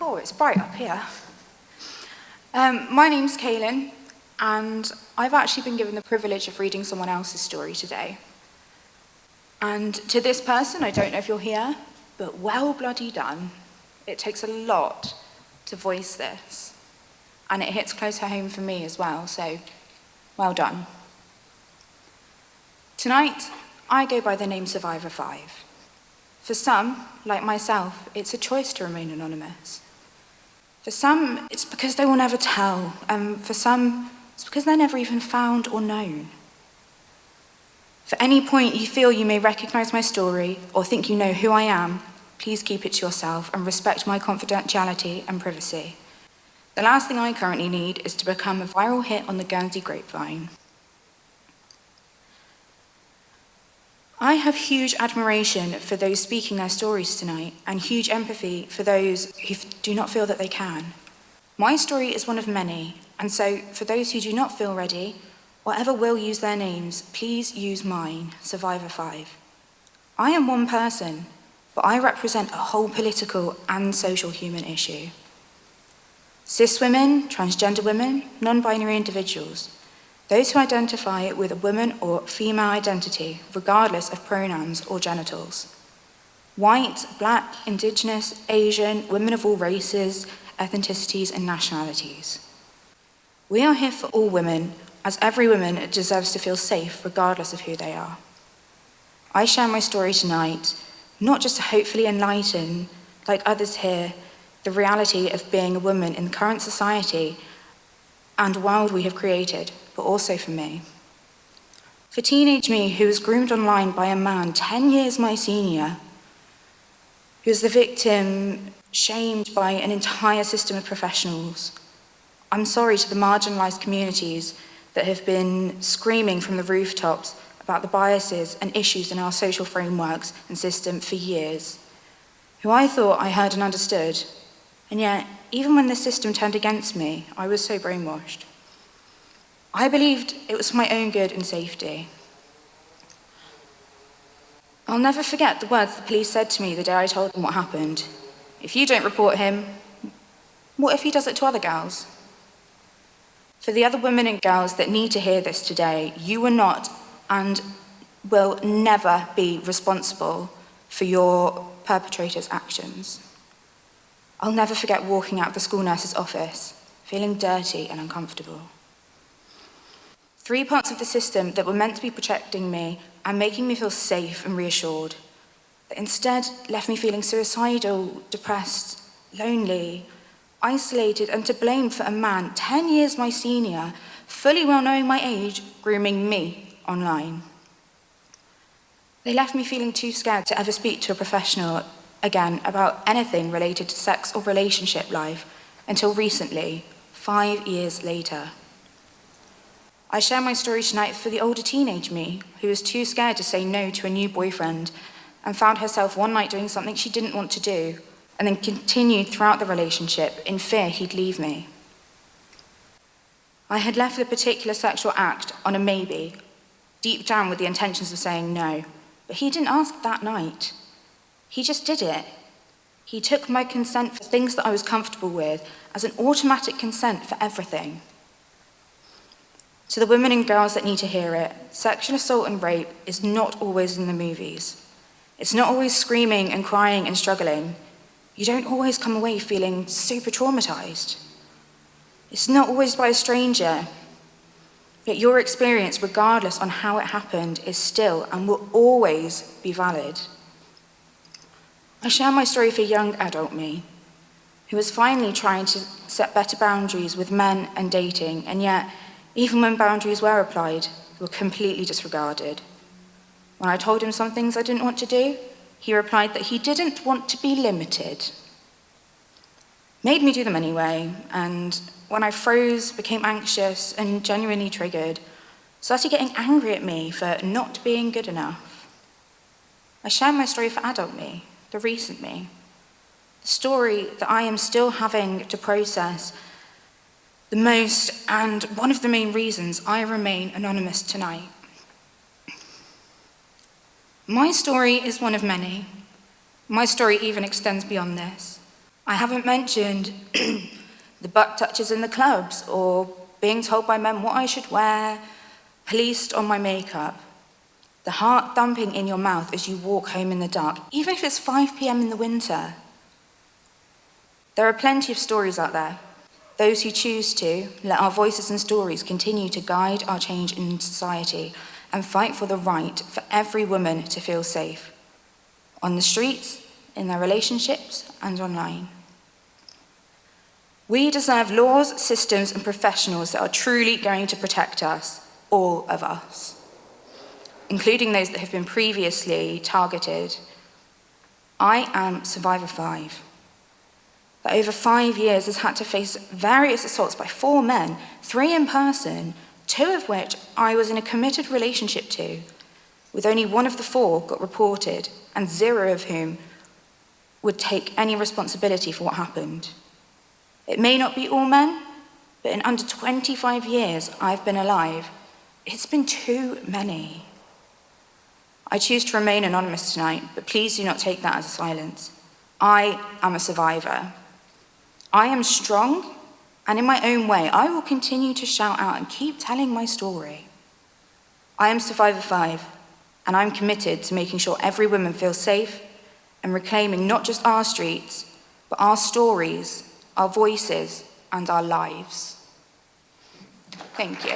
Oh, it's bright up here. My name's Kaelan, and I've actually been given the privilege of reading someone else's story today. And to this person, I don't know if you're here, but well bloody done. It takes a lot to voice this, and it hits closer home for me as well, so well done. Tonight, I go by the name Survivor 5. For some, like myself, it's a choice to remain anonymous. For some, it's because they will never tell, and for some, it's because they're never even found or known. For any point you feel you may recognize my story or think you know who I am, please keep it to yourself and respect my confidentiality and privacy. The last thing I currently need is to become a viral hit on the Guernsey grapevine. I have huge admiration for those speaking their stories tonight and huge empathy for those who do not feel that they can. My story is one of many, and so for those who do not feel ready, or ever will use their names, please use mine, Survivor 5. I am one person, but I represent a whole political and social human issue. Cis women, transgender women, non-binary individuals, those who identify with a woman or female identity, regardless of pronouns or genitals. White, black, indigenous, Asian, women of all races, ethnicities, and nationalities. We are here for all women, as every woman deserves to feel safe regardless of who they are. I share my story tonight, not just to hopefully enlighten, like others here, the reality of being a woman in the current society and world we have created, but also for me. For teenage me, who was groomed online by a man 10 years my senior, who was the victim, shamed by an entire system of professionals, I'm sorry to the marginalized communities that have been screaming from the rooftops about the biases and issues in our social frameworks and system for years, who I thought I heard and understood, and yet, even when the system turned against me, I was so brainwashed. I believed it was for my own good and safety. I'll never forget the words the police said to me the day I told them what happened. If you don't report him, what if he does it to other girls? For the other women and girls that need to hear this today, you are not and will never be responsible for your perpetrator's actions. I'll never forget walking out of the school nurse's office, feeling dirty and uncomfortable. 3 parts of the system that were meant to be protecting me and making me feel safe and reassured, that instead left me feeling suicidal, depressed, lonely, isolated, and to blame for a man 10 years my senior, fully well knowing my age, grooming me online. They left me feeling too scared to ever speak to a professional again about anything related to sex or relationship life until recently, 5 years later. I share my story tonight for the older teenage me who was too scared to say no to a new boyfriend and found herself one night doing something she didn't want to do and then continued throughout the relationship in fear he'd leave me. I had left the particular sexual act on a maybe, deep down with the intentions of saying no, but he didn't ask that night. He just did it. He took my consent for things that I was comfortable with as an automatic consent for everything. To the women and girls that need to hear it, sexual assault and rape is not always in the movies. It's not always screaming and crying and struggling. You don't always come away feeling super traumatized. It's not always by a stranger. Yet your experience, regardless on how it happened, is still and will always be valid. I share my story for young adult me, who was finally trying to set better boundaries with men and dating, and yet, even when boundaries were applied, they were completely disregarded. When I told him some things I didn't want to do, he replied that he didn't want to be limited. Made me do them anyway, and when I froze, became anxious, and genuinely triggered, started getting angry at me for not being good enough. I share my story for adult me, the recent me, the story that I am still having to process the most, and one of the main reasons I remain anonymous tonight. My story is one of many. My story even extends beyond this. I haven't mentioned the butt touches in the clubs, or being told by men what I should wear, policed on my makeup, the heart thumping in your mouth as you walk home in the dark, even if it's 5 p.m. in the winter. There are plenty of stories out there. Those who choose to let our voices and stories continue to guide our change in society and fight for the right for every woman to feel safe, on the streets, in their relationships, and online. We deserve laws, systems, and professionals that are truly going to protect us, all of us, including those that have been previously targeted. I am Survivor 5, that over 5 years has had to face various assaults by 4 men, 3 in person, 2 of which I was in a committed relationship to, with only 1 of the 4 got reported, and 0 of whom would take any responsibility for what happened. It may not be all men, but in under 25 years I've been alive, it's been too many. I choose to remain anonymous tonight, but please do not take that as a silence. I am a survivor. I am strong, and in my own way, I will continue to shout out and keep telling my story. I am Survivor 5, and I'm committed to making sure every woman feels safe and reclaiming not just our streets, but our stories, our voices, and our lives. Thank you.